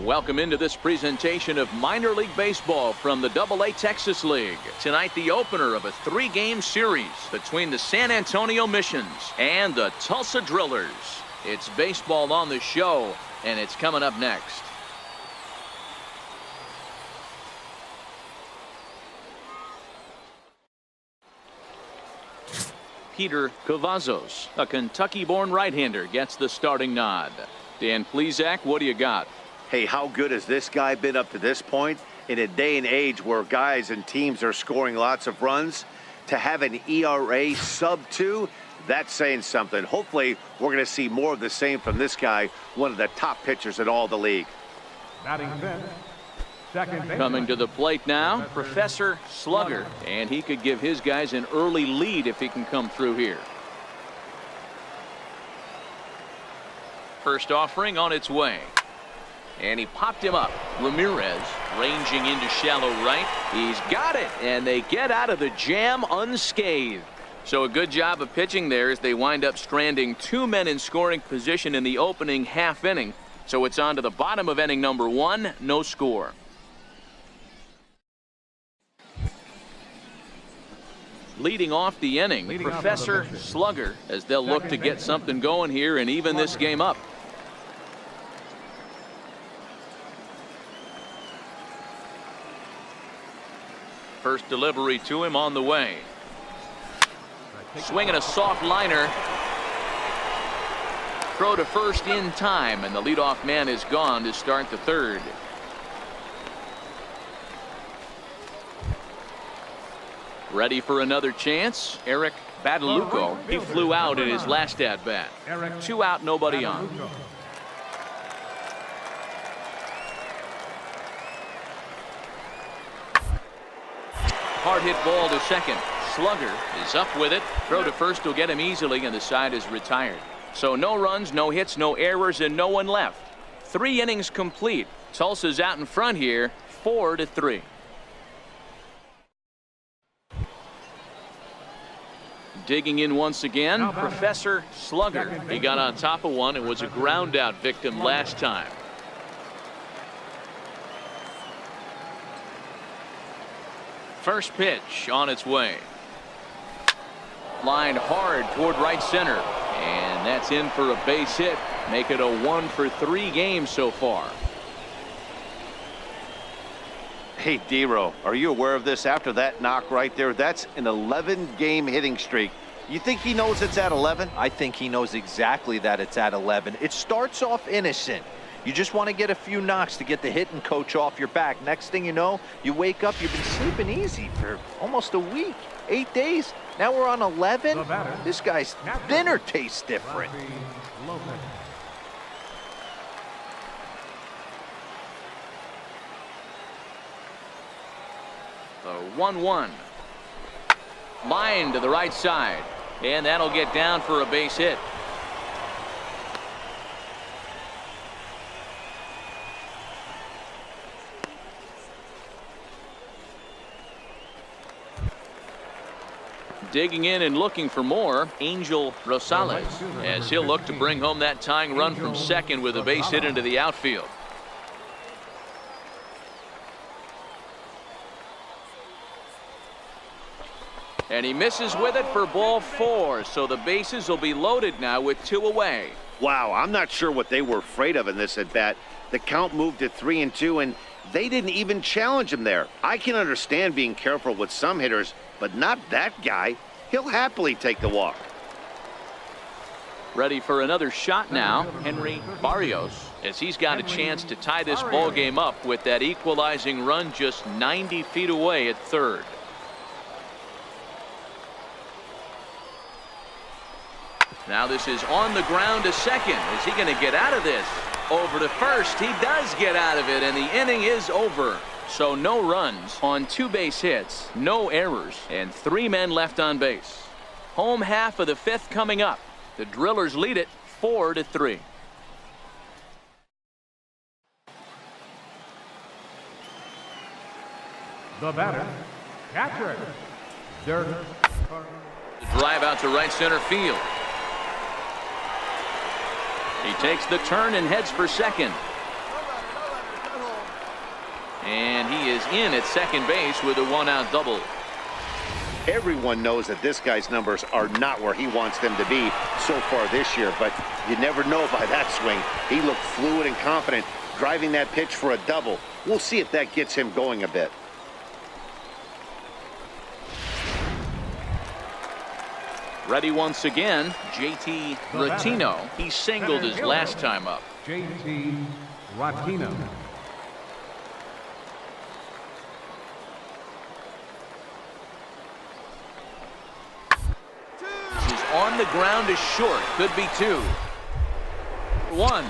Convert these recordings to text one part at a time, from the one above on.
Welcome into this presentation of minor league baseball from the AA Texas League. Tonight, the opener of a 3-game series between the San Antonio Missions and the Tulsa Drillers. It's baseball on the show, and it's coming up next. Peter Cavazos, a Kentucky-born right-hander, gets the starting nod. Dan Plesac, what do you got? Hey, how good has this guy been up to this point? In a day and age where guys and teams are scoring lots of runs, to have an ERA sub-2, that's saying something. Hopefully, we're going to see more of the same from this guy, one of the top pitchers in all the league. Coming to the plate now, Professor Slugger, and he could give his guys an early lead if he can come through here. First offering on its way. And he popped him up. Ramirez ranging into shallow right. He's got it, and they get out of the jam unscathed. So a good job of pitching there as they wind up stranding 2 men in scoring position in the opening half inning. So it's on to the bottom of inning number 1, no score. Leading off the inning, Professor Slugger, as they'll look to get something going here and even this game up. First delivery to him on the way. Swinging a soft liner. Throw to first in time, and the leadoff man is gone to start the third. Ready for another chance? Eric Badalucco. He flew out in his last at-bat. 2 out, nobody on. Hard hit ball to second. Slugger is up with it. Throw to first will get him easily, and the side is retired. So no runs, no hits, no errors, and no one left. 3 innings complete. Tulsa's out in front here, 4-3. Digging in once again, Professor Slugger. He got on top of one and was a ground out victim last time. First pitch on its way. Line hard toward right center. And that's in for a base hit. Make it a 1-for-3 game so far. Hey, D-Row, are you aware of this? After that knock right there, that's an 11-game hitting streak. You think he knows it's at 11? I think he knows exactly that it's at 11. It starts off innocent. You just want to get a few knocks to get the hitting coach off your back. Next thing you know, you wake up, you've been sleeping easy for almost a week, 8 days. Now we're on 11. This guy's dinner tastes different. The 1-1. Line to the right side. And that'll get down for a base hit. Digging in and looking for more, Angel Rosales, as he'll look to bring home that tying run from second with a base hit into the outfield. And he misses with it for ball 4, so the bases will be loaded now with 2 away. Wow, I'm not sure what they were afraid of in this at-bat. The count moved to 3-2, and they didn't even challenge him there. I can understand being careful with some hitters, but not that guy. He'll happily take the walk. Ready for another shot now, Henry Barrios, as he's got a chance to tie this ball game up with that equalizing run just 90 feet away at third. Now this is on the ground to second. Is he going to get out of this? Over to first. He does get out of it, and the inning is over. So no runs on 2 base hits, no errors, and 3 men left on base. Home half of the 5th coming up. The Drillers lead it 4-3. The batter, catcher, Dirk. The drive out to right center field. He takes the turn and heads for second. And he is in at second base with a one-out double. Everyone knows that this guy's numbers are not where he wants them to be so far this year, but you never know by that swing. He looked fluid and confident, driving that pitch for a double. We'll see if that gets him going a bit. Ready once again, JT Ratino. He singled his last time up. JT Ratino. On the ground is short. Could be 2. 1.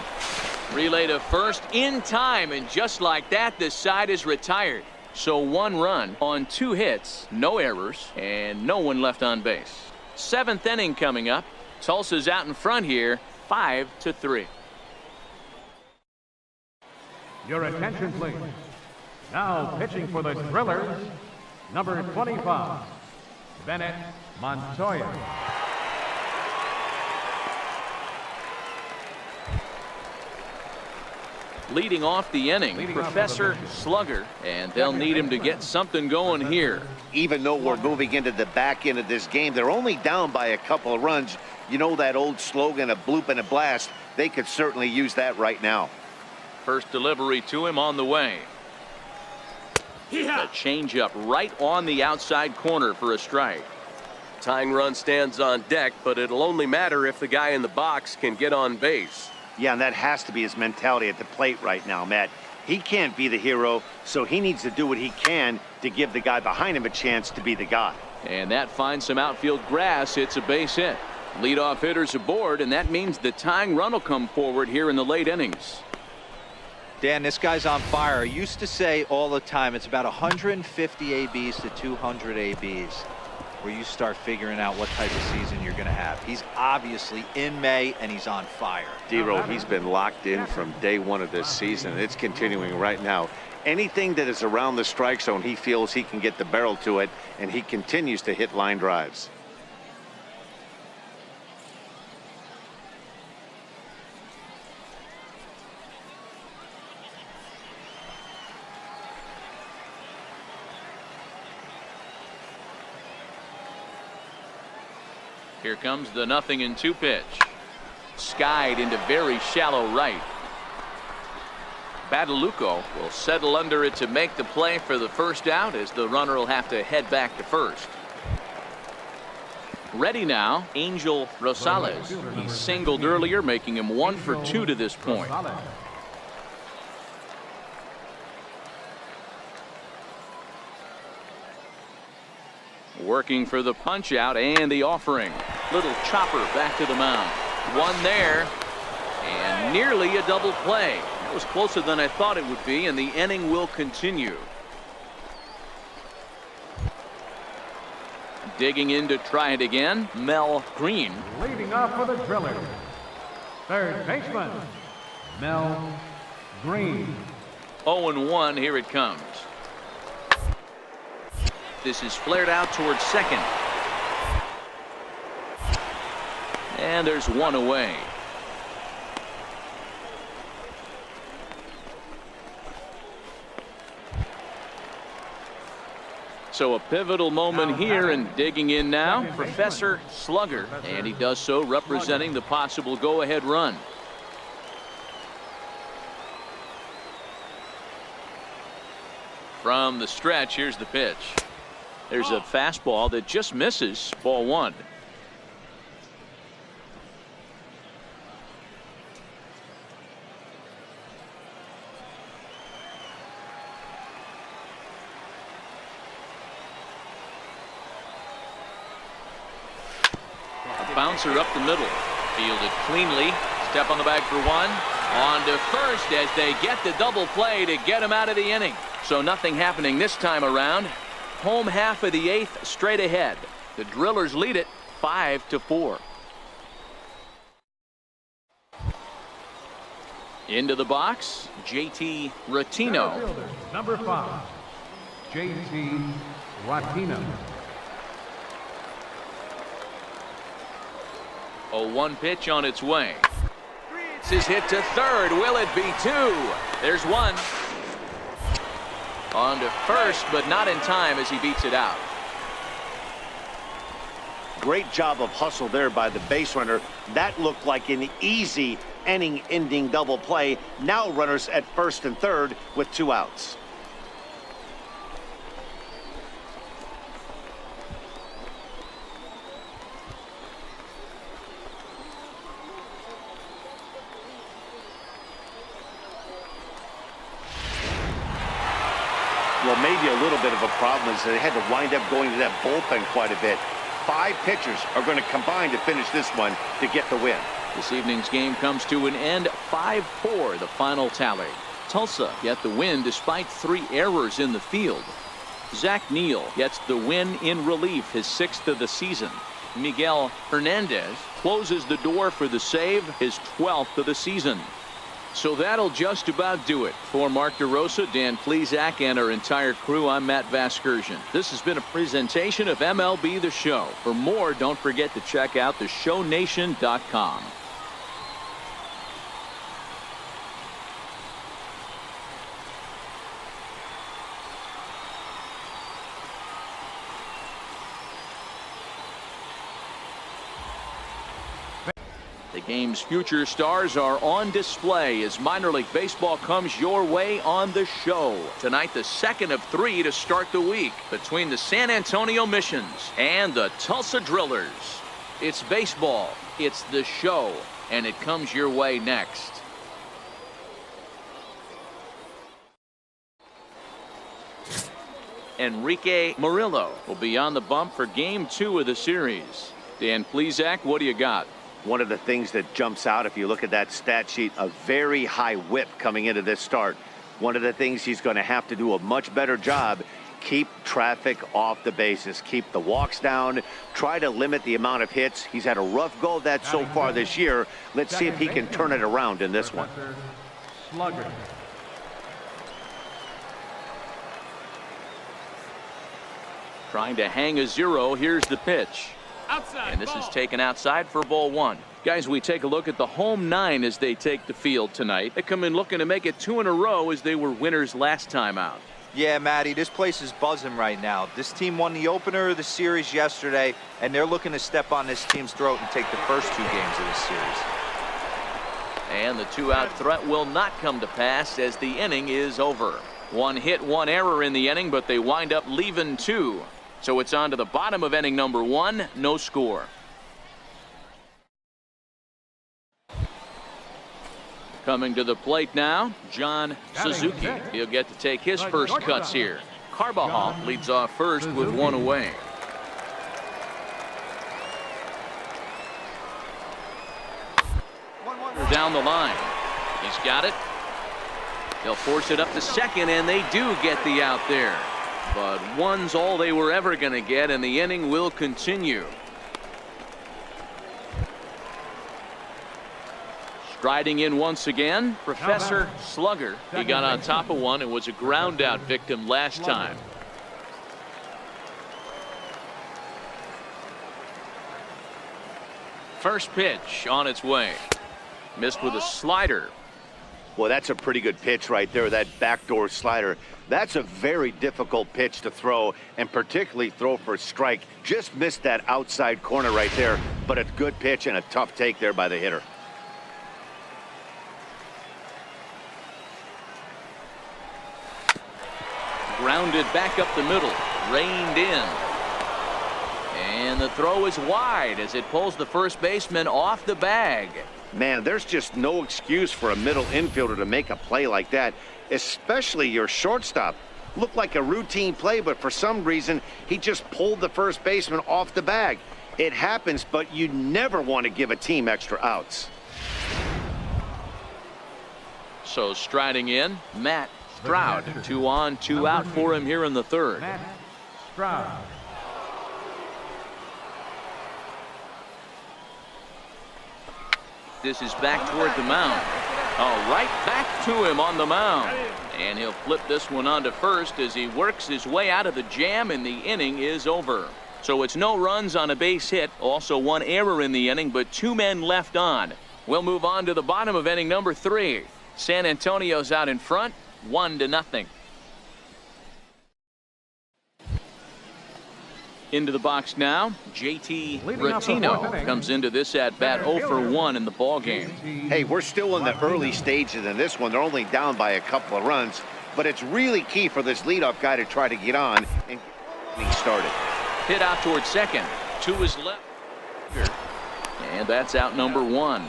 Relay to first in time, and just like that, the side is retired. So 1 run on 2 hits, no errors, and no one left on base. 7th inning coming up. Tulsa's out in front here, 5-3. Your attention, please. Now pitching for the Drillers, number 25, Bennett Montoya. Leading off the inning, Professor Slugger, and they'll need him to get something going here. Even though we're moving into the back end of this game, they're only down by a couple of runs. You know that old slogan, a bloop and a blast? They could certainly use that right now. First delivery to him on the way. A changeup right on the outside corner for a strike. Tying run stands on deck, but it'll only matter if the guy in the box can get on base. Yeah, and that has to be his mentality at the plate right now, Matt. He can't be the hero, so he needs to do what he can to give the guy behind him a chance to be the guy. And that finds some outfield grass. It's a base hit. Leadoff hitters aboard, and that means the tying run will come forward here in the late innings. Dan, this guy's on fire. I used to say all the time it's about 150 ABs to 200 ABs where you start figuring out what type of season you're going to have. He's obviously in May, and he's on fire. D-Row, he's been locked in from day 1 of this season. It's continuing right now. Anything that is around the strike zone, he feels he can get the barrel to it, and he continues to hit line drives. Here comes the 0-2 pitch. Skied into very shallow right. Badalucco will settle under it to make the play for the first out, as the runner will have to head back to first. Ready now, Angel Rosales. He singled earlier, making him 1 for 2 to this point. Working for the punch out and the offering. Little chopper back to the mound. 1 there, and nearly a double play. That was closer than I thought it would be, and the inning will continue. Digging in to try it again, Mel Green. Leading off for the Drillers, third baseman, Mel Green. 0-1, here it comes. This is flared out towards second. And there's 1 away. So a pivotal moment here, and digging in now, Professor Slugger. And he does so representing the possible go-ahead run. From the stretch, here's the pitch. There's a fastball that just misses. Ball 1. A bouncer up the middle. Fielded cleanly. Step on the bag for 1. On to first as they get the double play to get him out of the inning. So nothing happening this time around. Home half of the 8th straight ahead. The Drillers lead it 5-4. Into the box, JT Ratino. Number 5, JT Ratino. 0-1 pitch on its way. This is hit to third. Will it be 2? There's 1. On to first, but not in time as he beats it out. Great job of hustle there by the base runner. That looked like an easy inning-ending double play. Now runners at first and third with 2 outs. Well, maybe a little bit of a problem is they had to wind up going to that bullpen quite a bit. 5 pitchers are going to combine to finish this one to get the win. This evening's game comes to an end. 5-4 the final tally. Tulsa get the win despite 3 errors in the field. Zach Neal gets the win in relief, his 6th of the season. Miguel Hernandez closes the door for the save, his 12th of the season. So that'll just about do it. For Mark DeRosa, Dan Plesac, and our entire crew, I'm Matt Vasgersian. This has been a presentation of MLB The Show. For more, don't forget to check out theshownation.com. The game's future stars are on display as minor league baseball comes your way on The Show. Tonight, the second of 3 to start the week between the San Antonio Missions and the Tulsa Drillers. It's baseball, it's The Show, and it comes your way next. Enrique Murillo will be on the bump for Game 2 of the series. Dan Plesac, what do you got? One of the things that jumps out if you look at that stat sheet, a very high whip coming into this start. One of the things he's going to have to do a much better job, keep traffic off the bases, keep the walks down, try to limit the amount of hits. He's had a rough go of that so far this year. Let's see if he can turn it around in this one. Slugger. Trying to hang a 0. Here's the pitch. Outside, and this is taken outside for ball 1. Guys, we take a look at the home 9 as they take the field tonight. They come in looking to make it 2 in a row as they were winners last time out. Yeah, Matty, this place is buzzing right now. This team won the opener of the series yesterday, and they're looking to step on this team's throat and take the first 2 games of this series. And the 2-out threat will not come to pass as the inning is over. 1 hit, 1 error in the inning, but they wind up leaving 2. So it's on to the bottom of inning number 1, no score. Coming to the plate now, John Suzuki. He'll get to take his first cuts here. Carbajal leads off first with 1 away. Down the line. He's got it. They'll force it up to second, and they do get the out there. But 1's all they were ever going to get, and the inning will continue. Striding in once again, Professor Slugger. He got on top of 1 and was a ground out victim last time. First pitch on its way. Missed with a slider. Well, that's a pretty good pitch right there, that backdoor slider. That's a very difficult pitch to throw, and particularly throw for a strike. Just missed that outside corner right there, but a good pitch and a tough take there by the hitter. Grounded back up the middle, reined in. And the throw is wide as it pulls the first baseman off the bag. Man, there's just no excuse for a middle infielder to make a play like that, especially your shortstop. Looked like a routine play, but for some reason, he just pulled the first baseman off the bag. It happens, but you never want to give a team extra outs. So striding in, Matt Stroud. 2 on, 2 out for him here in the 3rd. Matt Stroud. This is back toward the mound. Oh, right back to him on the mound. And he'll flip this one onto first as he works his way out of the jam, and the inning is over. So it's no runs on a base hit. Also 1 error in the inning, but 2 men left on. We'll move on to the bottom of inning number 3. San Antonio's out in front, 1-0. Into the box now, JT Leading off the fourth Ratino inning, comes into this at-bat 0 for 1 in the ball game. Hey, we're still in the early stages in this one. They're only down by a couple of runs, but it's really key for this leadoff guy to try to get on and get things started. Hit out towards second. 2 is left. And that's out number 1.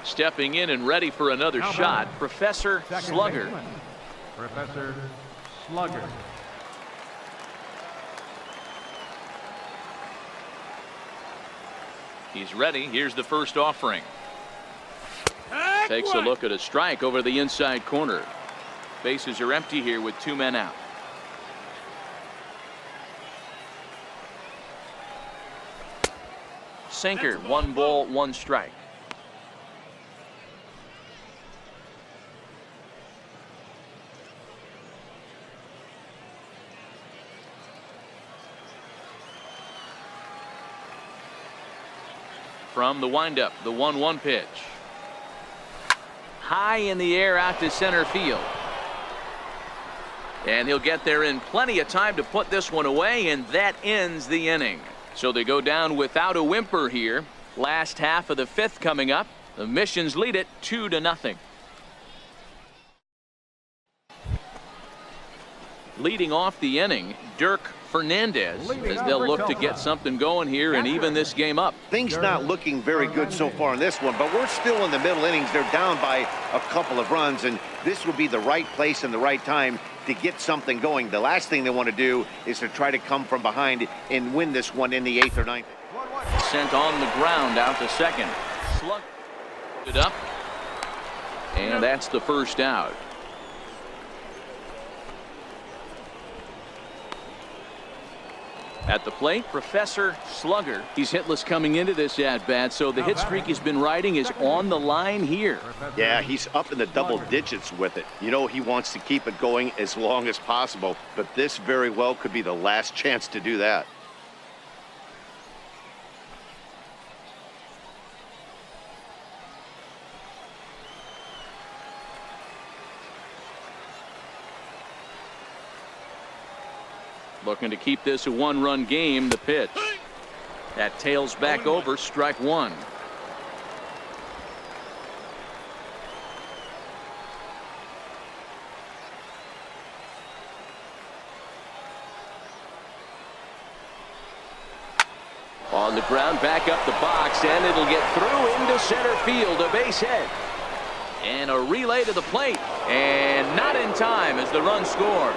Stepping in and ready for another Now shot, batting, Professor second Slugger. baseman, Professor Slugger. He's ready. Here's the first offering. Takes a look at a strike over the inside corner. Bases are empty here with 2 men out. Sinker, 1 ball, 1 strike. From the windup, the 1-1 pitch. High in the air out to center field. And he'll get there in plenty of time to put this one away, and that ends the inning. So they go down without a whimper here. Last half of the 5th coming up. The Missions lead it 2-0. Leading off the inning, Dirk Fernandez, as they'll look to get something going here and even this game up. Things not looking very good so far in this one, but we're still in the middle innings. They're down by a couple of runs, and this would be the right place and the right time to get something going. The last thing they want to do is to try to come from behind and win this one in the 8th or 9th. Sent on the ground out to second. Slug it up. And that's the first out. At the plate, Professor Slugger. He's hitless coming into this at-bat, so the hit streak he's been riding is on the line here. Yeah, he's up in the double digits with it. You know, he wants to keep it going as long as possible, but this very well could be the last chance to do that. Looking to keep this a 1-run game. The pitch that tails back over, strike 1. On the ground, back up the box, and it'll get through into center field, a base hit. And a relay to the plate, and not in time as the run scores.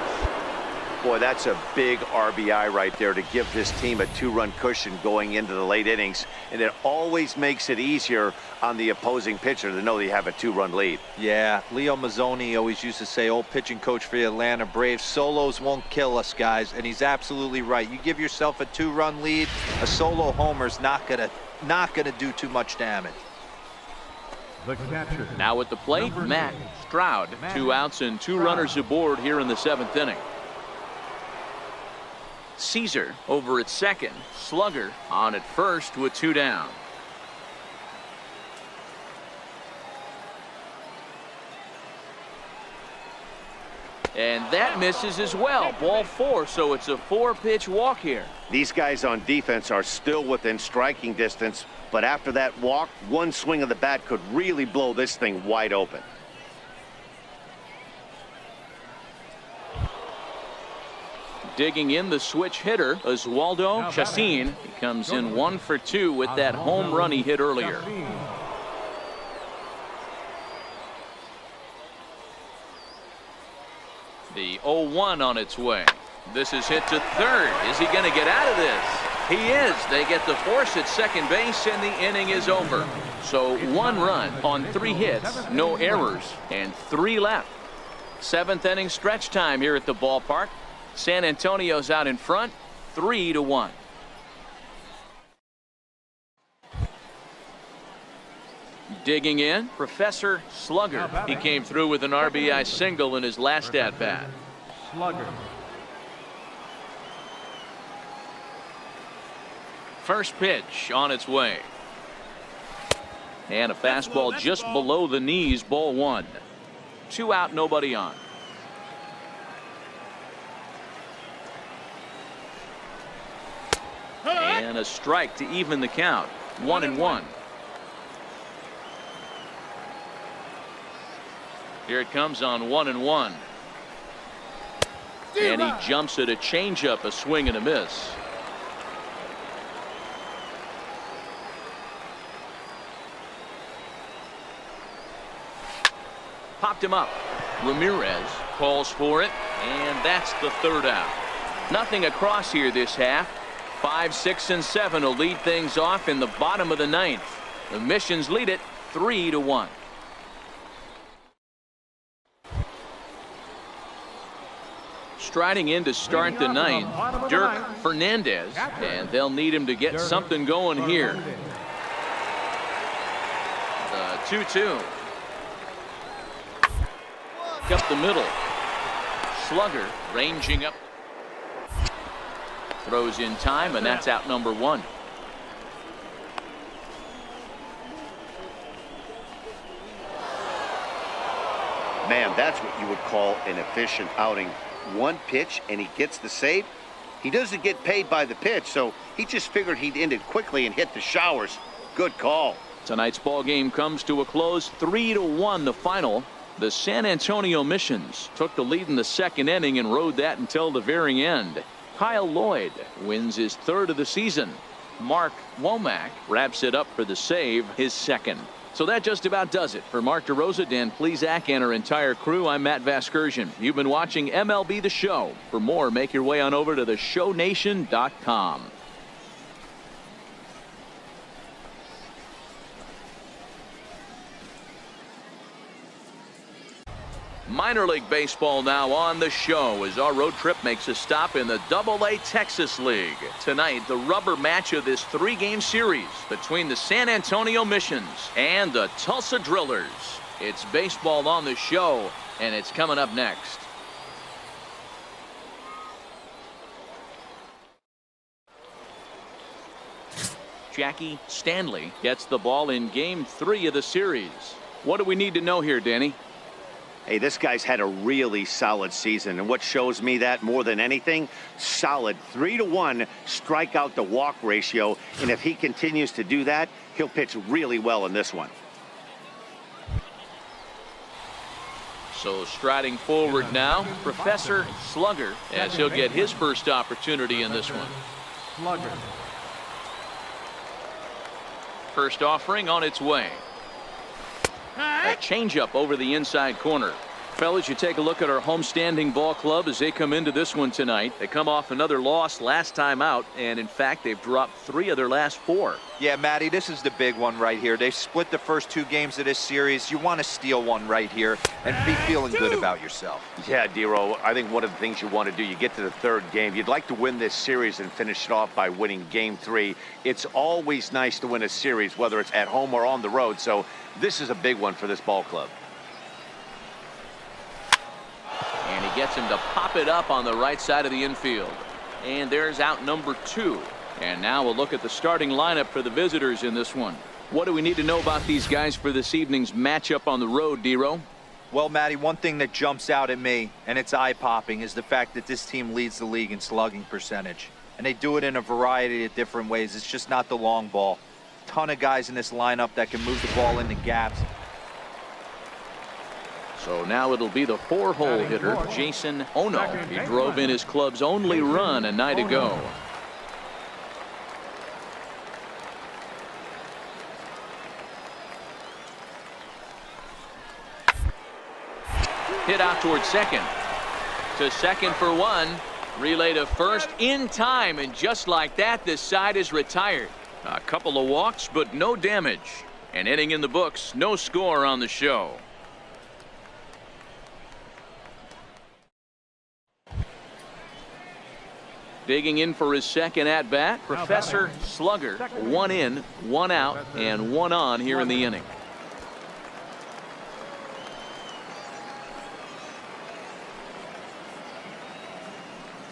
Boy, that's a big RBI right there to give this team a 2-run cushion going into the late innings. And it always makes it easier on the opposing pitcher to know they have a 2-run lead. Yeah, Leo Mazzoni always used to say, old pitching coach for the Atlanta Braves, solos won't kill us, guys. And he's absolutely right. You give yourself a 2-run lead, a solo homer's not gonna do too much damage. The catcher. Now at the plate, Matt Stroud. 2 outs and 2 runners aboard here in the 7th inning. Caesar over at second. Slugger on at first with 2 down. And that misses as well. Ball 4, so it's a 4-pitch walk here. These guys on defense are still within striking distance, but after that walk, one swing of the bat could really blow this thing wide open. Digging in the switch hitter, Oswaldo Chacin. He comes in 1 for 2 with that home run he hit earlier. The 0-1 on its way. This is hit to third. Is he going to get out of this? He is. They get the force at second base, and the inning is over. So 1 run on 3 hits, no errors, and 3 left. 7th inning stretch time here at the ballpark. San Antonio's out in front, 3-1. Digging in, Professor Slugger. He came through with an RBI single in his last at-bat. Slugger. First pitch on its way. And a fastball just below the knees, ball 1. 2 out, nobody on. And a strike to even the count. 1-1. Here it comes on 1-1. And he jumps at a changeup, a swing and a miss. Popped him up. Ramirez calls for it, and that's the 3rd out. Nothing across here this half. 5, 6, and 7 will lead things off in the bottom of the 9th. The Missions lead it 3-1. Striding in to start the 9th, Dirk Fernandez, and they'll need him to get something going here. The 2-2. Up the middle. Slugger ranging up. Throws in time, and that's out number 1. Man, that's what you would call an efficient outing. 1 pitch, and he gets the save. He doesn't get paid by the pitch, so he just figured he'd end it quickly and hit the showers. Good call. Tonight's ball game comes to a close. 3-1 the final. The San Antonio Missions took the lead in the 2nd inning and rode that until the very end. Kyle Lloyd wins his 3rd of the season. Mark Womack wraps it up for the save, his 2nd. So that just about does it. For Mark DeRosa, Dan Plesac, and our entire crew, I'm Matt Vasgersian. You've been watching MLB The Show. For more, make your way on over to theshownation.com. Minor League Baseball now on the show as our road trip makes a stop in the AA Texas League. Tonight, the rubber match of this 3-game series between the San Antonio Missions and the Tulsa Drillers. It's baseball on the show, and it's coming up next. Jackie Stanley gets the ball in Game 3 of the series. What do we need to know here, Danny? Hey, this guy's had a really solid season, and what shows me that more than anything, solid 3-1 strikeout to walk ratio, and if he continues to do that, he'll pitch really well in this one. So striding forward now, Professor Slugger, as he'll get his first opportunity in this one. Slugger. First offering on its way. A changeup over the inside corner. Fellas, you take a look at our homestanding ball club as they come into this one tonight. They come off another loss last time out, and in fact, they've dropped 3 of their last 4. Yeah, Matty, this is the big one right here. They've split the first 2 games of this series. You want to steal one right here and be feeling good about yourself. Yeah, Dero, I think one of the things you want to do, you get to the 3rd game, you'd like to win this series and finish it off by winning Game 3. It's always nice to win a series, whether it's at home or on the road, so this is a big one for this ball club. And he gets him to pop it up on the right side of the infield. And there's out number 2. And now we'll look at the starting lineup for the visitors in this one. What do we need to know about these guys for this evening's matchup on the road, Dero? Well, Matty, one thing that jumps out at me, and it's eye-popping, is the fact that this team leads the league in slugging percentage. And they do it in a variety of different ways. It's just not the long ball. Ton of guys in this lineup that can move the ball into gaps. So now it'll be the 4-hole hitter, Jason Ono. He drove in his club's only run a night ago. Hit out towards second. To second for 1. Relay to first in time, and just like that, this side is retired. A couple of walks, but no damage. An inning in the books, no score on the show. Digging in for his second at-bat, Professor Slugger. 1 in, 1 out, and 1 on here in the inning.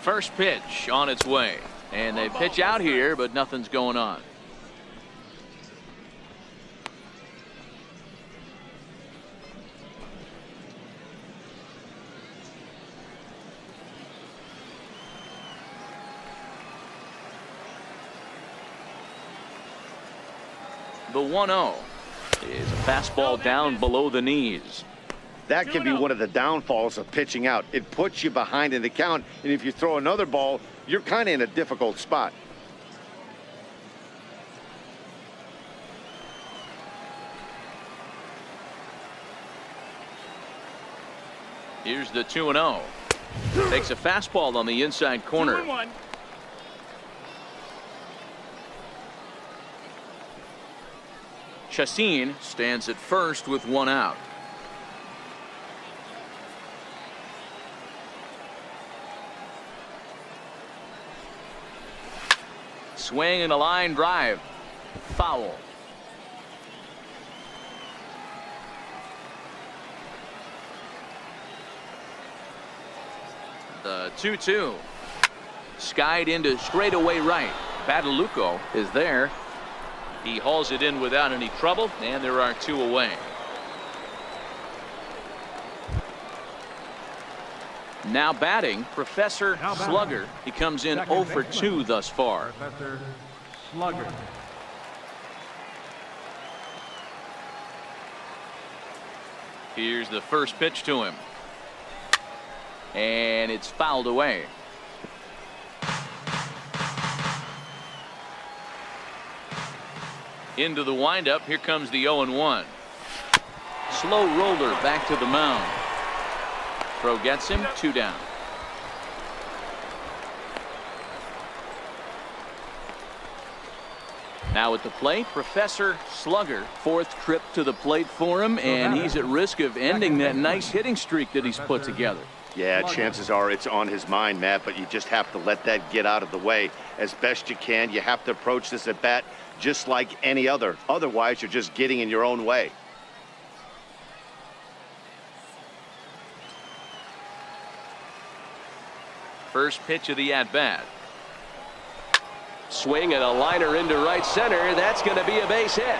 First pitch on its way. And they pitch out here, but nothing's going on. The 1-0 is a fastball down below the knees. That can be one of the downfalls of pitching out. It puts you behind in the count, and if you throw another ball, you're kind of in a difficult spot. Here's the 2-0. Takes a fastball on the inside corner. 2-1. Chassin stands at first with one out. Swing and a line drive. Foul. The 2-2. Skied into straightaway right. Badalucco is there. He hauls it in without any trouble, and there are two away. Now batting, Professor Slugger. He comes in 0 for 2 thus far. Professor Slugger. Here's the first pitch to him. And it's fouled away. Into the windup. Here comes the 0-1. Slow roller back to the mound. Throw gets him, 2 down. Now at the plate, Professor Slugger. 4th trip to the plate for him, and he's at risk of ending that nice hitting streak that he's put together. Yeah, chances are it's on his mind, Matt, but you just have to let that get out of the way as best you can. You have to approach this at bat just like any other. Otherwise, you're just getting in your own way. First pitch of the at-bat. Swing and a liner into right center. That's going to be a base hit.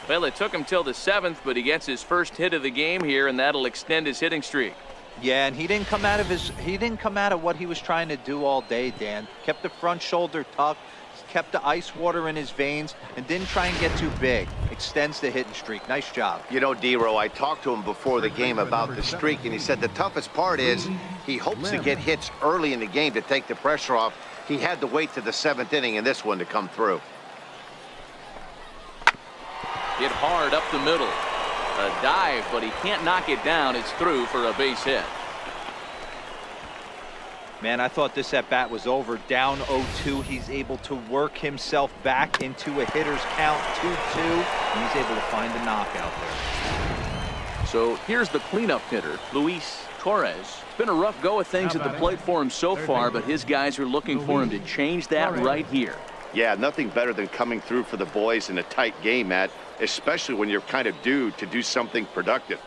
Well, it took him till the 7th, but he gets his first hit of the game here, and that'll extend his hitting streak. Yeah, and he didn't come out of what he was trying to do all day, Dan. Kept the front shoulder tucked, kept the ice water in his veins, and didn't try and get too big. Extends the hitting streak. Nice job. You know, D-Row, I talked to him before the game about the streak, and he said the toughest part is he hopes to get hits early in the game to take the pressure off. He had to wait to the 7th inning in this one to come through. Hit hard up the middle. A dive, but he can't knock it down. It's through for a base hit. Man, I thought this at bat was over. Down 0-2. He's able to work himself back into a hitter's count, 2-2, and he's able to find a knockout there. So here's the cleanup hitter, Luis Torres. It's been a rough go of things at the plate for him so far, but his guys are looking for him to change that right here. Yeah, nothing better than coming through for the boys in a tight game, Matt, especially when you're kind of due to do something productive.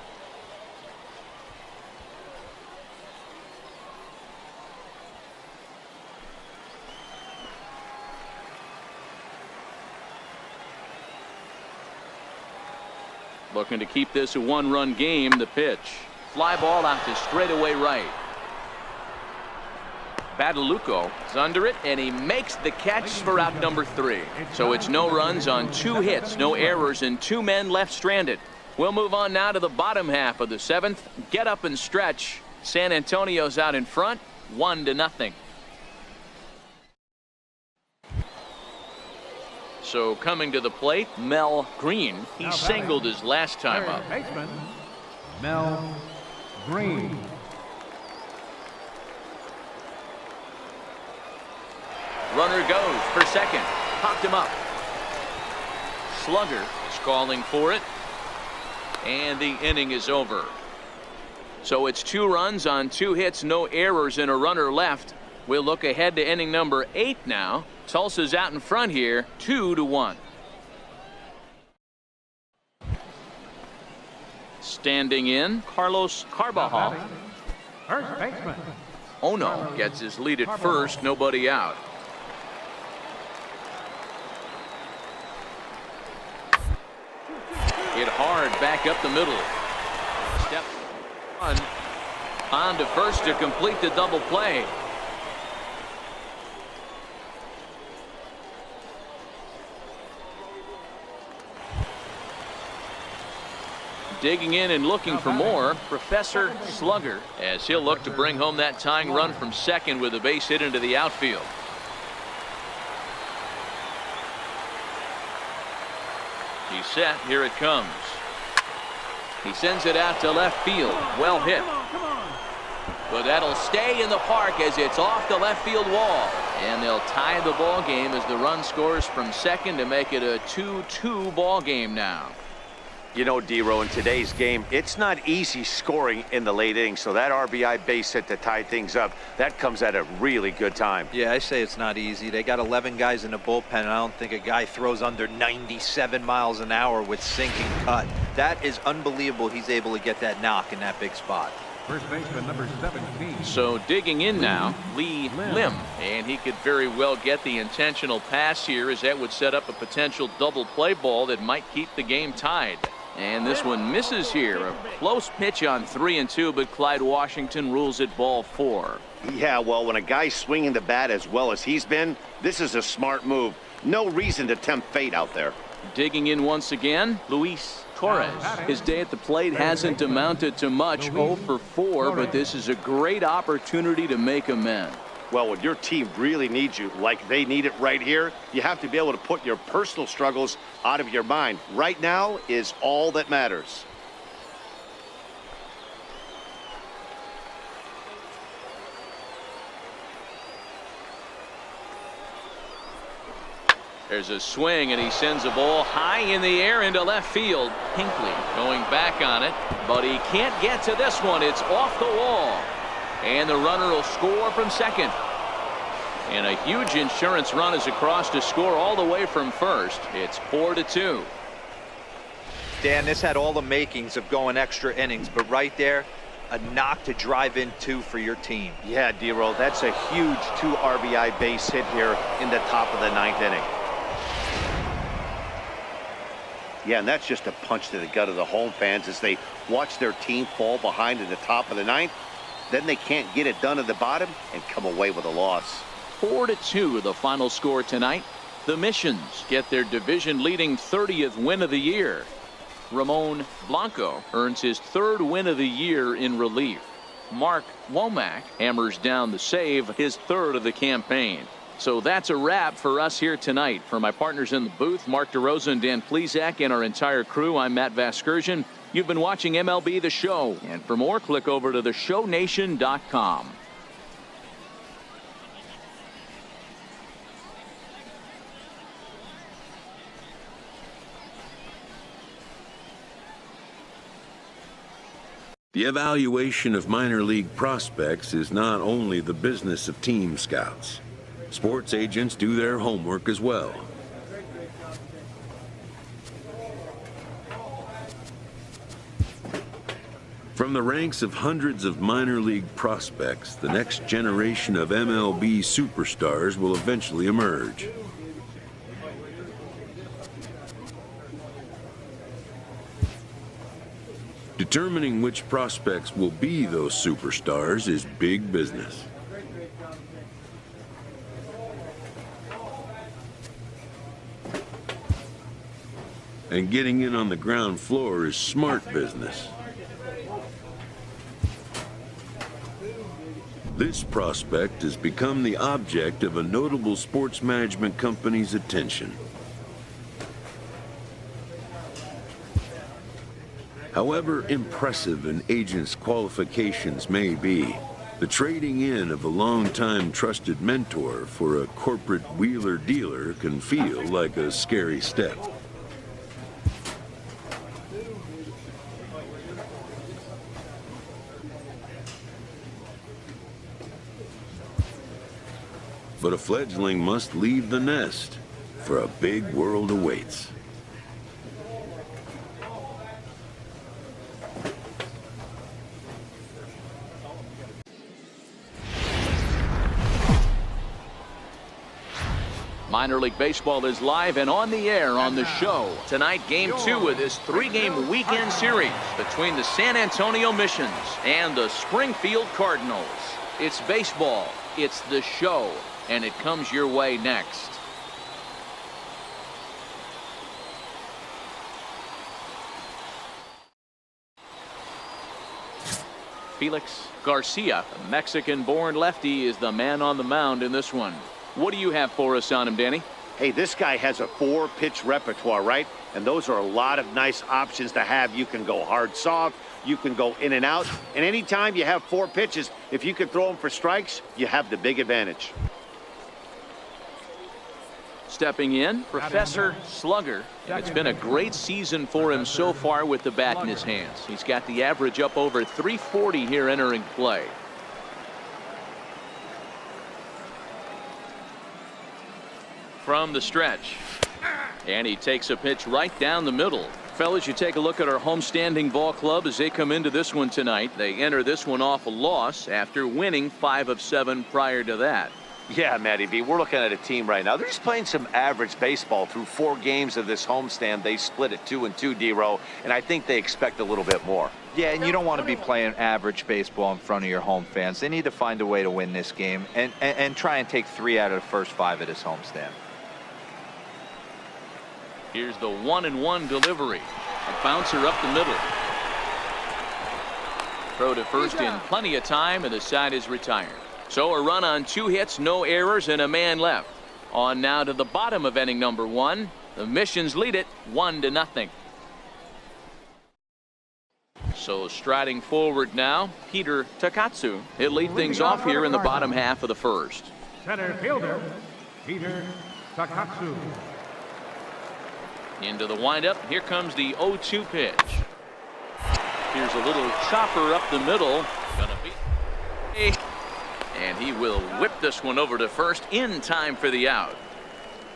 Looking to keep this a 1-run game. The pitch. Fly ball out to straightaway right. Badalucco is under it, and he makes the catch for out number 3. So it's no runs on 2 hits, no errors, and 2 men left stranded. We'll move on now to the bottom half of the 7th. Get up and stretch. San Antonio's out in front, 1-0. So coming to the plate, Mel Green. He singled his last time up. Baseman Mel Green. Runner goes for second. Popped him up. Slugger is calling for it. And the inning is over. So it's 2 runs on 2 hits, no errors, and a runner left. We'll look ahead to inning number 8 now. Tulsa's out in front here, 2-1. Standing in, Carlos Carbajal. First baseman Ono gets his lead at first, nobody out. Hit hard back up the middle. Step on to first to complete the double play. digging in and looking for more, Professor Slugger, as he'll look to bring home that tying run from second with a base hit into the outfield. He's set. Here it comes. He sends it out to left field. Well hit. But that'll stay in the park as it's off the left field wall. And they'll tie the ball game as the run scores from second to make it a 2-2 ball game now. You know, D-Row, in today's game, it's not easy scoring in the late innings, so that RBI base hit to tie things up, that comes at a really good time. Yeah, I say it's not easy. They got 11 guys in the bullpen, and I don't think a guy throws under 97 miles an hour with sinking cut. That is unbelievable he's able to get that knock in that big spot. First baseman number 17. So digging in now, Lee Lim, and he could very well get the intentional pass here, as that would set up a potential double play ball that might keep the game tied. And this one misses here. A close pitch on 3-2, but Clyde Washington rules it ball 4. Yeah, well, when a guy's swinging the bat as well as he's been, this is a smart move. No reason to tempt fate out there. Digging in once again, Luis Torres. His day at the plate hasn't amounted to much, 0 for 4, but this is a great opportunity to make amends. Well, when your team really needs you, like they need it right here, you have to be able to put your personal struggles out of your mind. Right now is all that matters. There's a swing, and he sends a ball high in the air into left field. Hinckley going back on it, but he can't get to this one. It's off the wall. And the runner will score from second. And a huge insurance run is across to score all the way from first. It's 4-2. Dan, this had all the makings of going extra innings, but right there, a knock to drive in 2 for your team. Yeah, D-Roll, that's a huge 2 RBI base hit here in the top of the 9th inning. Yeah, and that's just a punch to the gut of the home fans as they watch their team fall behind in the top of the 9th. Then they can't get it done at the bottom and come away with a loss. 4-2 the final score tonight. The Missions get their division-leading 30th win of the year. Ramon Blanco earns his 3rd win of the year in relief. Mark Womack hammers down the save, his 3rd of the campaign. So that's a wrap for us here tonight. For my partners in the booth, Mark DeRosa and Dan Plesac, and our entire crew, I'm Matt Vasgersian. You've been watching MLB The Show, and for more, click over to theshownation.com. The evaluation of minor league prospects is not only the business of team scouts. Sports agents do their homework as well. From the ranks of hundreds of minor league prospects, the next generation of MLB superstars will eventually emerge. Determining which prospects will be those superstars is big business. And getting in on the ground floor is smart business. This prospect has become the object of a notable sports management company's attention. However impressive an agent's qualifications may be, the trading in of a long-time trusted mentor for a corporate wheeler-dealer can feel like a scary step. But a fledgling must leave the nest, for a big world awaits. Minor League Baseball is live and on the air on the show. Tonight, Game 2 of this 3-game weekend series between the San Antonio Missions and the Springfield Cardinals. It's baseball, it's the show, and it comes your way next. Felix Garcia, a Mexican-born lefty, is the man on the mound in this one. What do you have for us on him, Danny? Hey, this guy has a 4-pitch repertoire, right? And those are a lot of nice options to have. You can go hard, soft. You can go in and out. And anytime you have 4 pitches, if you can throw them for strikes, you have the big advantage. Stepping in, Professor Slugger. And it's been a great season for him so far with the bat in his hands. He's got the average up over 340 here entering play. From the stretch. And he takes a pitch right down the middle. Fellas, you take a look at our homestanding ball club as they come into this one tonight. They enter this one off a loss after winning 5 of 7 prior to that. Yeah, Matty B, we're looking at a team right now. They're just playing some average baseball through 4 games of this homestand. They split it 2-2, D-Row, and I think they expect a little bit more. Yeah, and you don't want to be playing average baseball in front of your home fans. They need to find a way to win this game and try and take 3 out of the first 5 of this homestand. Here's the 1-1 delivery. A bouncer up the middle. Throw to first in plenty of time, and the side is retired. So a run on 2 hits, no errors, and a man left. On now to the bottom of inning number 1. The Missions lead it 1-0. So striding forward now, Peter Takatsu. He'll lead things off here in the bottom half of the first. Center fielder, Peter Takatsu. Into the windup. Here comes the 0-2 pitch. Here's a little chopper up the middle. Gonna be. And he will whip this one over to first in time for the out.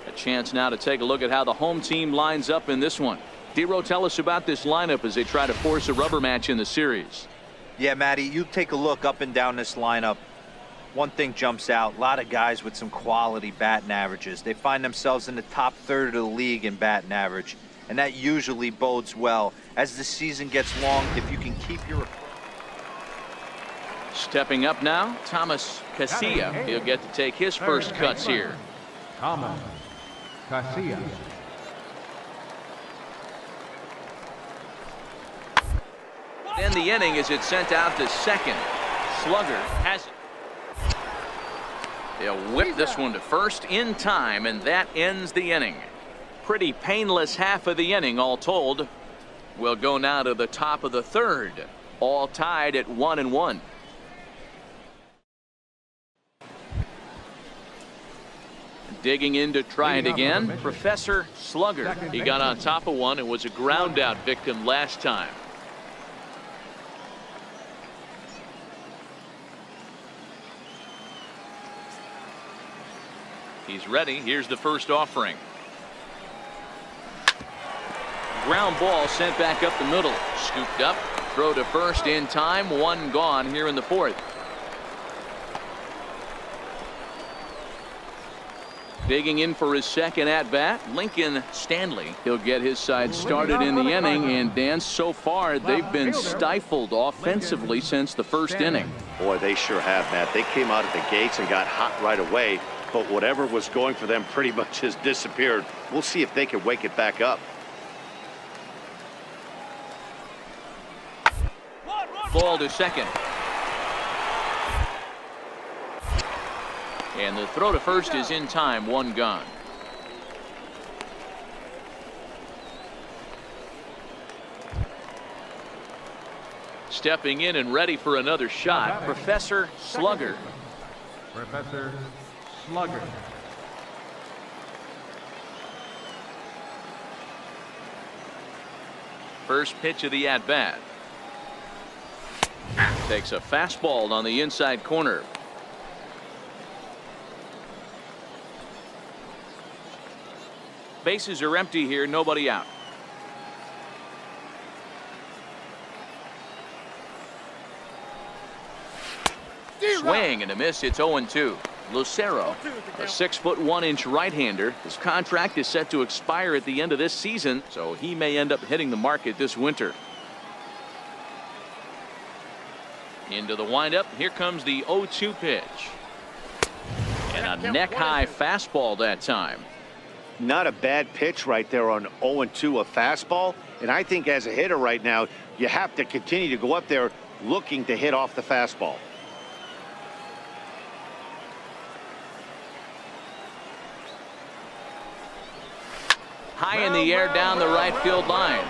A chance now to take a look at how the home team lines up in this one. D-Row, tell us about this lineup as they try to force a rubber match in the series. Yeah, Matty, you take a look up and down this lineup. One thing jumps out, a lot of guys with some quality batting averages. They find themselves in the top third of the league in batting average, and that usually bodes well. As the season gets long, if you can keep your... Stepping up now, Thomas Casilla. He'll get to take his first cuts here. Thomas Casilla. Then the inning as it's sent out to second. Slugger has it. They'll whip this one to first in time, and that ends the inning. Pretty painless half of the inning all told. We'll go now to the top of the third. All tied at 1-1. Digging in to try it again, Professor Slugger. He got on top of one and was a ground out victim last time. He's ready. Here's the first offering. Ground ball sent back up the middle. Scooped up. Throw to first in time. 1 gone here in the 4th. Digging in for his second at-bat, Lincoln Stanley. He'll get his side started in the inning, and Dan, so far they've been stifled offensively since the first inning. Boy, they sure have, Matt. They came out of the gates and got hot right away, but whatever was going for them pretty much has disappeared. We'll see if they can wake it back up. Ball to second. And the throw to first is in time. 1 gone. Stepping in and ready for another shot, Professor Slugger. Professor Slugger. First pitch of the at-bat. Takes a fastball on the inside corner. Bases are empty here, nobody out. Swing and a miss. It's 0-2. Lucero, a 6'1" right-hander. His contract is set to expire at the end of this season, so he may end up hitting the market this winter. Into the windup. Here comes the 0-2 pitch. And a neck-high fastball that time. Not a bad pitch right there on 0-2, a fastball. And I think as a hitter right now, you have to continue to go up there looking to hit off the fastball. High in the air down the right field line.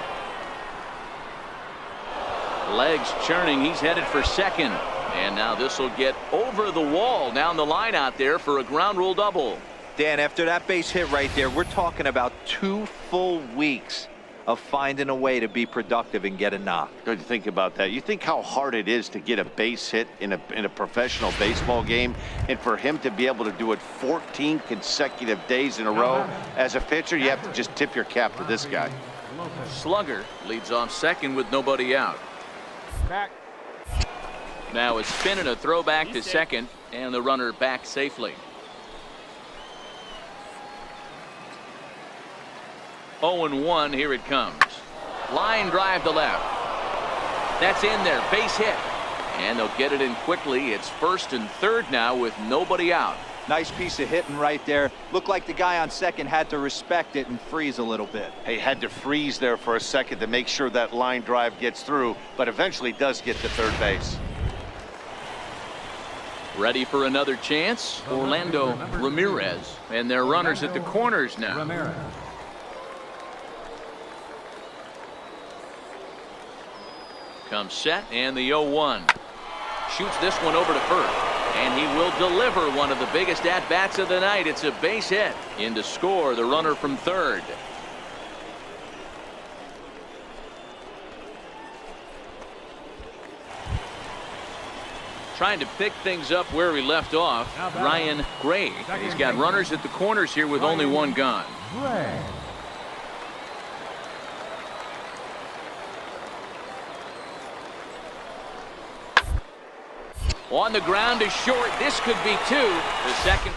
Legs churning. He's headed for second. And now this will get over the wall down the line out there for a ground rule double. Dan, after that base hit right there, we're talking about 2 full weeks of finding a way to be productive and get a knock. Good to think about that. You think how hard it is to get a base hit in a professional baseball game, and for him to be able to do it 14 consecutive days in a row as a pitcher, you have to just tip your cap to this guy. Slugger leads off second with nobody out. Now a spin and a throw back to second, and the runner back safely. 0-1, here it comes. Line drive to left. That's in there, base hit. And they'll get it in quickly. It's first and third now with nobody out. Nice piece of hitting right there. Looked like the guy on second had to respect it and freeze a little bit. He had to freeze there for a second to make sure that line drive gets through, but eventually does get to third base. Ready for another chance? Orlando Ramirez. And their runners at the corners now. Ramirez. Comes set, and the 0-1. Shoots this one over to first. And he will deliver one of the biggest at-bats of the night. It's a base hit. In to score the runner from third. Trying to pick things up where we left off, Ryan Gray. He's got runners at the corners here with only one gone. Gray. On the ground is short. This could be two. The second.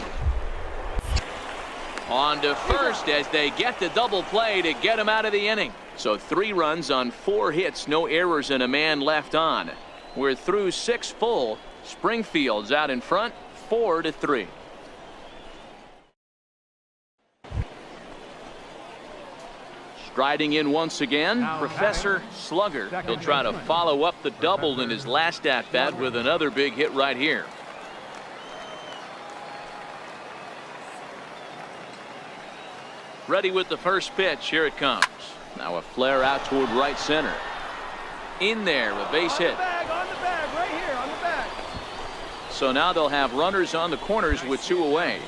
On to first as they get the double play to get him out of the inning. So 3 runs on 4 hits, no errors, and a man left on. We're through 6 full. Springfield's out in front, 4-3. Striding in once again, Professor Slugger. He'll try to follow up the double in his last at-bat with another big hit right here. Ready with the first pitch. Here it comes. Now a flare out toward right center. In there, a base hit. On the bag, right here, on the bag. So now they'll have runners on the corners with 2 away.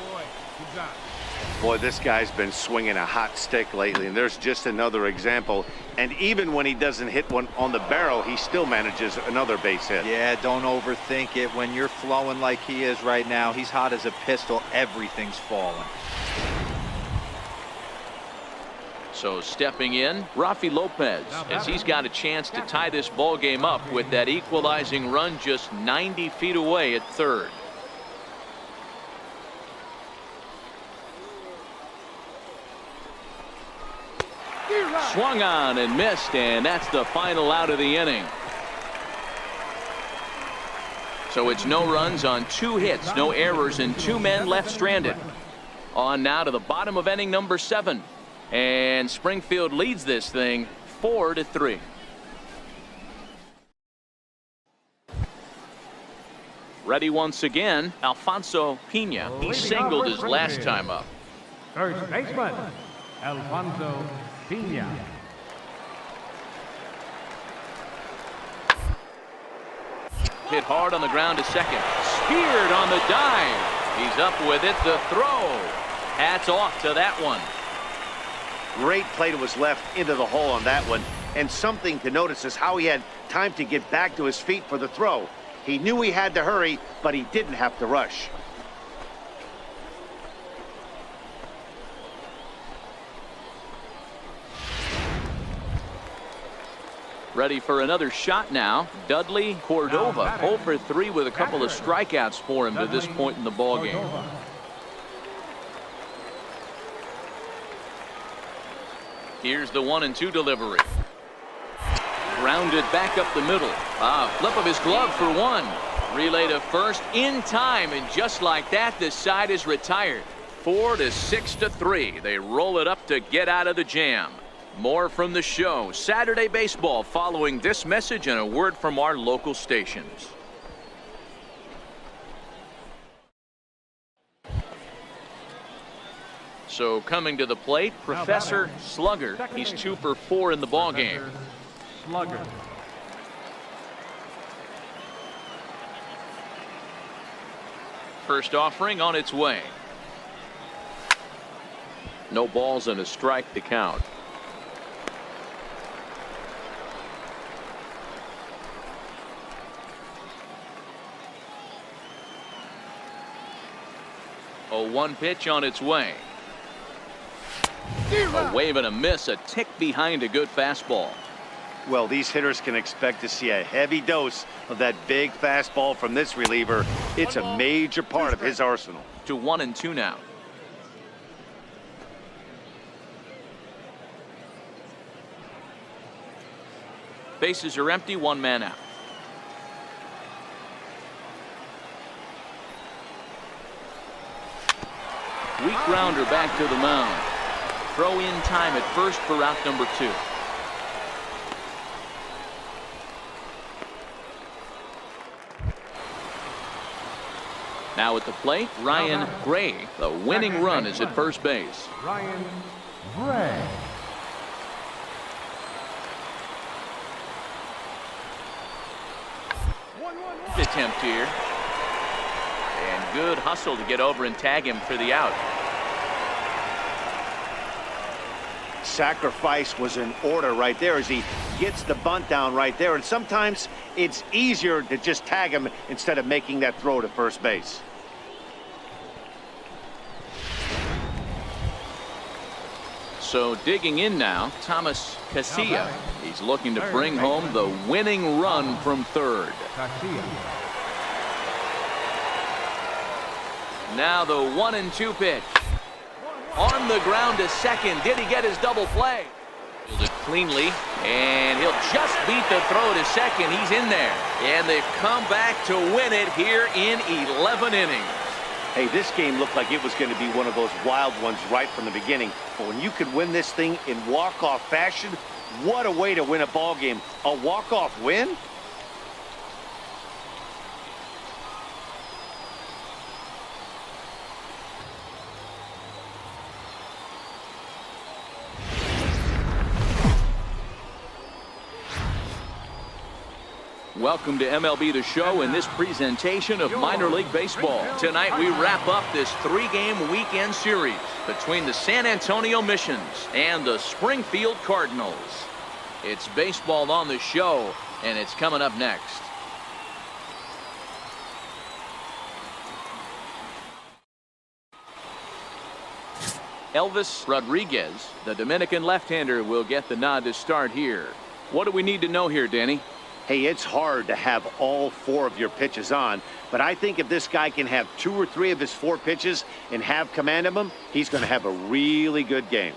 Boy, this guy's been swinging a hot stick lately, and there's just another example. And even when he doesn't hit one on the barrel, he still manages another base hit. Yeah, don't overthink it. When you're flowing like he is right now, he's hot as a pistol. Everything's falling. So stepping in, Rafi Lopez, as he's got a chance to tie this ball game up with that equalizing run just 90 feet away at third. Swung on and missed, and that's the final out of the inning. So it's no runs on 2 hits, no errors, and 2 men left stranded. On now to the bottom of inning number 7. And Springfield leads this thing 4-3. Ready once again, Alfonso Pena. He singled his last time up. First baseman, Alfonso Pena. Hit hard on the ground to second. Speared on the dive. He's up with it. The throw. Hats off to that one. Great play to his left into the hole on that one. And something to notice is how he had time to get back to his feet for the throw. He knew he had to hurry, but he didn't have to rush. Ready for another shot now. Dudley Cordova, 0 for 3 with a couple of strikeouts for him to this point in the ballgame. Here's the 1-2 delivery. Grounded back up the middle. Flip of his glove for 1. Relay to first in time, and just like that, this side is retired. 4-6-3. They roll it up to get out of the jam. More from the show. Saturday Baseball following this message and a word from our local stations. So coming to the plate, Professor Slugger. He's 2 for 4 in the ball game. Slugger. First offering on its way. No balls and a strike to count. A 1 pitch on its way. A wave and a miss, a tick behind a good fastball. Well, these hitters can expect to see a heavy dose of that big fastball from this reliever. It's a major part of his arsenal. To 1-2 now. Bases are empty, 1 man out. Weak grounder back to the mound. Throw in time at first for out number 2. Now at the plate, Ryan Gray. The winning run is at first base. Ryan Gray. Attempt here. And good hustle to get over and tag him for the out. Sacrifice was in order right there as he gets the bunt down right there. And sometimes it's easier to just tag him instead of making that throw to first base. So digging in now, Thomas Casilla. He's looking to bring home the winning run from third. Now the 1-2 pitch. On the ground to second. Did he get his double play? Fielded cleanly, and he'll just beat the throw to second. He's in there, and they've come back to win it here in 11 innings. Hey, this game looked like it was going to be one of those wild ones right from the beginning. But when you could win this thing in walk-off fashion, what a way to win a ball game. A walk-off win? Welcome to MLB The Show in this presentation of minor league baseball. Tonight we wrap up this 3-game weekend series between the San Antonio Missions and the Springfield Cardinals. It's baseball on the show, and it's coming up next. Elvis Rodriguez, the Dominican left-hander, will get the nod to start here. What do we need to know here, Danny? Hey, it's hard to have all 4 of your pitches on, but I think if this guy can have 2 or 3 of his 4 pitches and have command of them, he's going to have a really good game.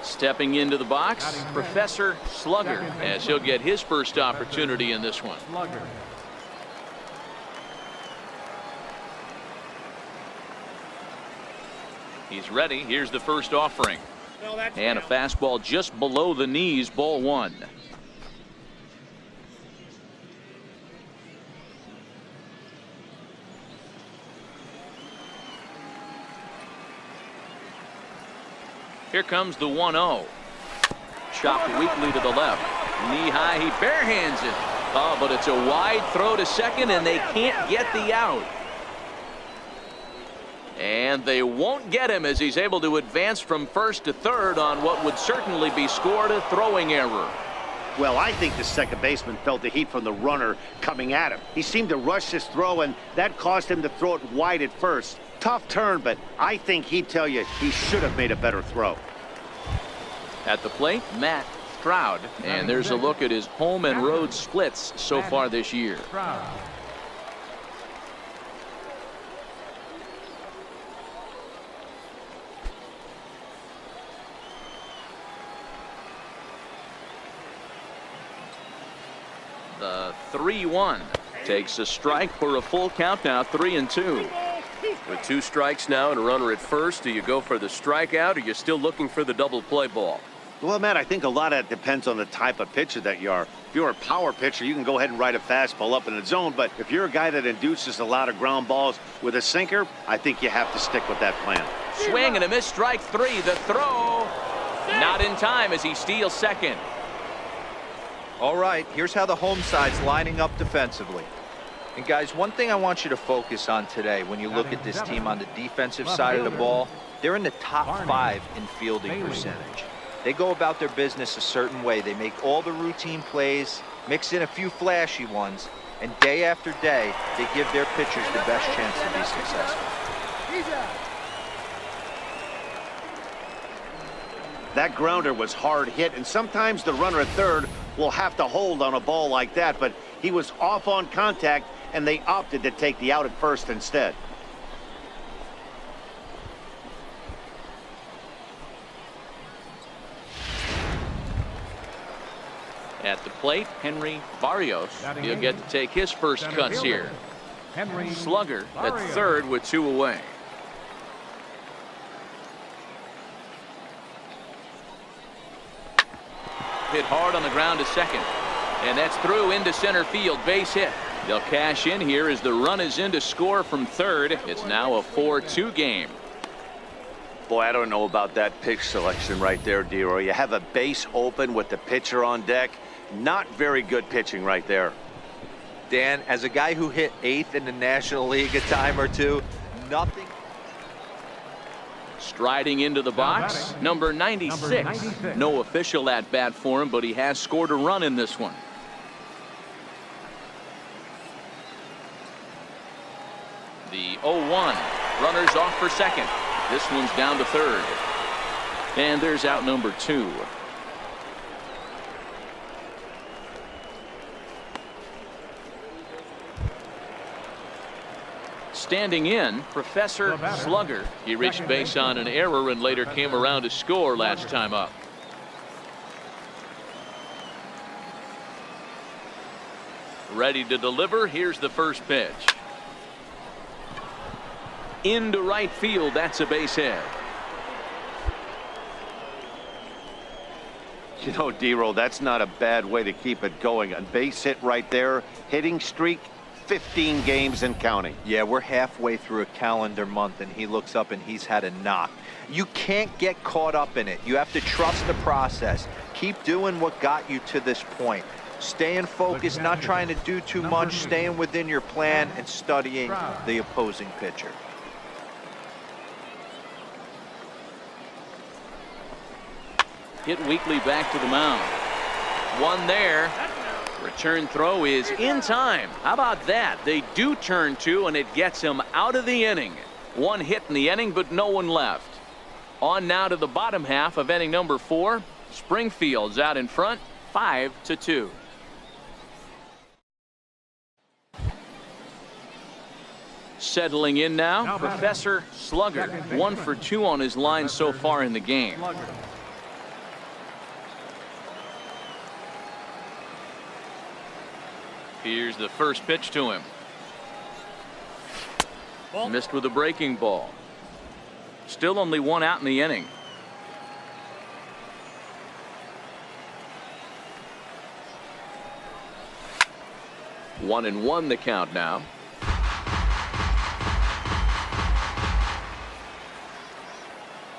Stepping into the box, Professor Slugger, as he'll get his first opportunity in this one. Slugger. He's ready. Here's the first offering. And a fastball just below the knees, ball 1. Here comes the 1-0. Chopped weakly to the left. Knee high, he barehands it. Oh, but it's a wide throw to second, and they can't get the out. And they won't get him as he's able to advance from first to third on what would certainly be scored a throwing error. Well, I think the second baseman felt the heat from the runner coming at him. He seemed to rush his throw, and that caused him to throw it wide at first. Tough turn, but I think he'd tell you he should have made a better throw. At the plate, Matt Stroud. And there's a look at his home and road splits so far this year. The 3-1 takes a strike for a full count now, 3-2. With 2 strikes now and a runner at first, do you go for the strikeout or are you still looking for the double play ball? Well, Matt, I think a lot of that depends on the type of pitcher that you are. If you're a power pitcher, you can go ahead and ride a fastball up in the zone. But if you're a guy that induces a lot of ground balls with a sinker, I think you have to stick with that plan. Swing and a miss, strike 3. The throw, not in time as he steals second. All right, here's how the home side's lining up defensively. And guys, one thing I want you to focus on today when you look at this team on the defensive side of the ball, they're in the top 5 in fielding percentage. They go about their business a certain way. They make all the routine plays, mix in a few flashy ones, and day after day, they give their pitchers the best chance to be successful. That grounder was hard hit, and sometimes the runner at third will have to hold on a ball like that, but he was off on contact, and they opted to take the out at first instead. At the plate, Henry Barrios. He'll get to take his first cuts here. Slugger at third with 2 away. Hit hard on the ground to second. And that's through into center field. Base hit. They'll cash in here as the run is in to score from third. It's now a 4-2 game. Boy, I don't know about that pitch selection right there, D-Roy. You have a base open with the pitcher on deck. Not very good pitching right there. Dan, as a guy who hit 8th in the National League a time or two, nothing. Striding into the box, number 96. No official at bat for him, but he has scored a run in this one. The 0-1. Runners off for second. This one's down to third. And there's out number 2. Standing in, Professor Slugger. He reached base on an error and later came around to score last time up. Ready to deliver. Here's the first pitch. Into right field. That's a base hit. You know, D-Roll, that's not a bad way to keep it going. A base hit right there. Hitting streak, 15 games and counting. Yeah, we're halfway through a calendar month and he looks up and he's had a knock. You can't get caught up in it. You have to trust the process. Keep doing what got you to this point. Staying focused, not trying to do too much, staying within your plan and studying the opposing pitcher. Hit weakly back to the mound. One there. Return throw is in time. How about that? They do turn 2 and it gets him out of the inning. 1 hit in the inning, but no one left. On now to the bottom half of inning number 4. Springfield's out in front, 5-2. Settling in now, Professor Slugger. 1 for 2 on his line so far in the game. Here's the first pitch to him. Missed with a breaking ball. Still only 1 out in the inning. One and one the count now.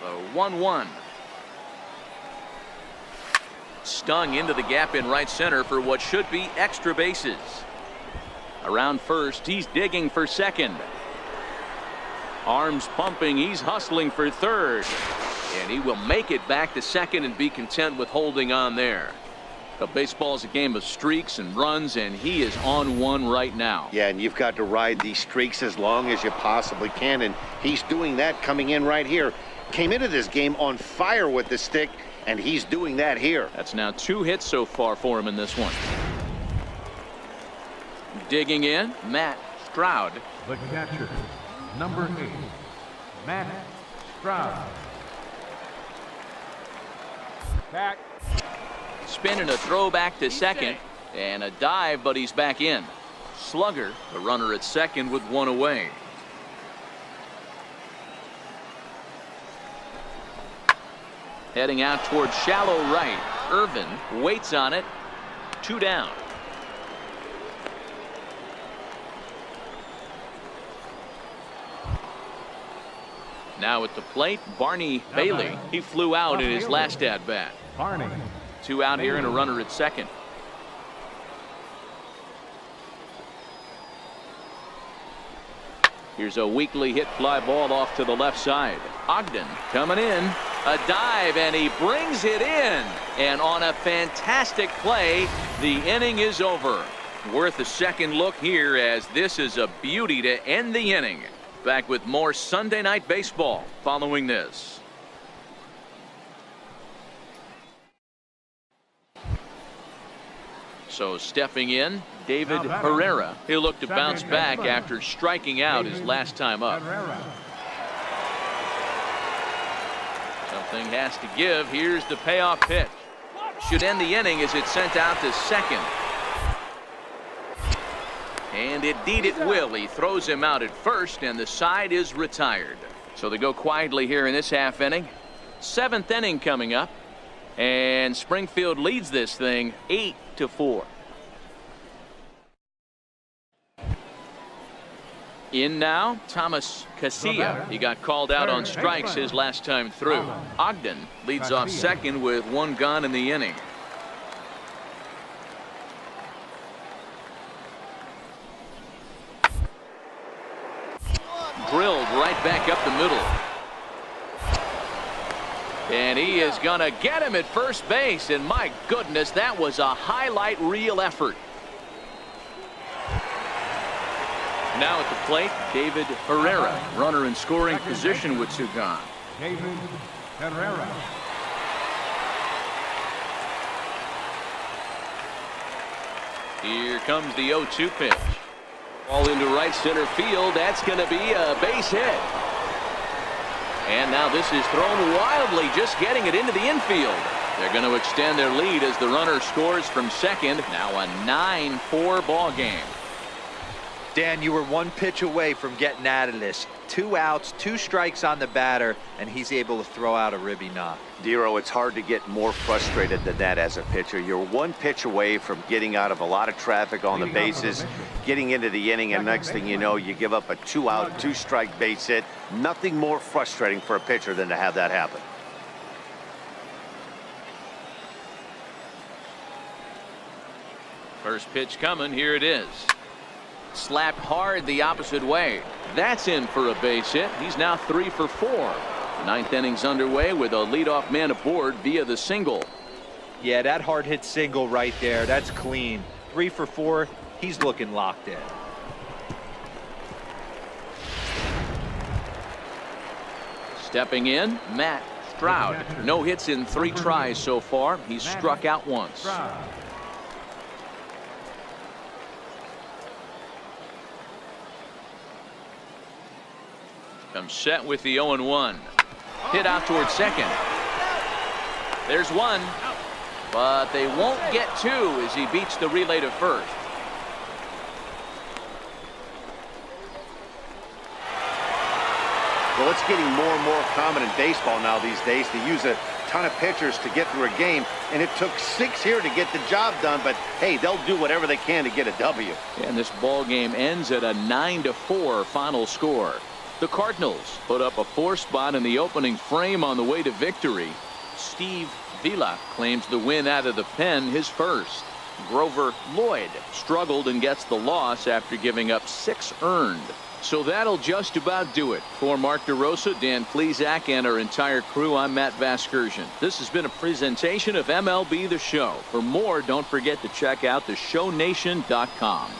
The 1-1. Stung into the gap in right center for what should be extra bases. Around first, he's digging for second. Arms pumping, he's hustling for third. And he will make it back to second and be content with holding on there. But baseball's a game of streaks and runs, and he is on one right now. Yeah, and you've got to ride these streaks as long as you possibly can, and he's doing that coming in right here. Came into this game on fire with the stick, and he's doing that here. That's now 2 hits so far for him in this one. Digging in, Matt Stroud. The catcher, number 8, Matt Stroud. Back. Spinning a throw back to second, and a dive, but he's back in. Slugger, the runner at second with 1 away. Heading out towards shallow right. Irvin waits on it. 2 down. Now at the plate, Barney Bailey. He flew out in his last at bat. Barney. 2 out here and a runner at second. Here's a weakly hit fly ball off to the left side. Ogden coming in. A dive, and he brings it in. And on a fantastic play, the inning is over. Worth a second look here, as this is a beauty to end the inning. Back with more Sunday Night Baseball following this. So stepping in, David Herrera. He'll look to bounce back after striking out his last time up. Something has to give. Here's the payoff pitch. Should end the inning as it's sent out to second. And indeed it will. He throws him out at first, and the side is retired. So they go quietly here in this half inning. 7th inning coming up. And Springfield leads this thing 8-4. In now, Thomas Casilla. He got called out on strikes his last time through. Ogden leads off second with 1 gone in the inning. Drilled right back up the middle. And he is going to get him at first base. And my goodness, that was a highlight reel effort. Now at the plate, David Herrera. Runner in scoring position with 2 gone. David Herrera. Here comes the 0-2 pitch. Ball into right center field. That's going to be a base hit. And now this is thrown wildly, just getting it into the infield. They're going to extend their lead as the runner scores from second. Now a 9-4 ball game. Dan, you were 1 pitch away from getting out of this. 2 outs, 2 strikes on the batter, and he's able to throw out a ribby knock. Dero, it's hard to get more frustrated than that as a pitcher. You're 1 pitch away from getting out of a lot of traffic on the bases, getting into the inning, and next thing you know, you give up a 2-out, 2-strike base hit. Nothing more frustrating for a pitcher than to have that happen. First pitch coming. Here it is. Slapped hard the opposite way. That's in for a base hit. He's now 3 for 4. The 9th inning's underway with a leadoff man aboard via the single. Yeah, that hard hit single right there. That's clean. 3 for 4. He's looking locked in. Stepping in, Matt Stroud. No hits in 3 tries so far. He's struck out once. Comes set with the 0-1. Hit out towards second. There's 1. But they won't get 2 as he beats the relay to first. Well, it's getting more and more common in baseball now these days to use a ton of pitchers to get through a game, and it took 6 here to get the job done, but hey, they'll do whatever they can to get a W. And this ball game ends at a 9-4 final score. The Cardinals put up a 4 spot in the opening frame on the way to victory. Steve Vila claims the win out of the pen, his first. Grover Lloyd struggled and gets the loss after giving up 6 earned. So that'll just about do it. For Mark DeRosa, Dan Plesac, and our entire crew, I'm Matt Vasgersian. This has been a presentation of MLB The Show. For more, don't forget to check out theshownation.com.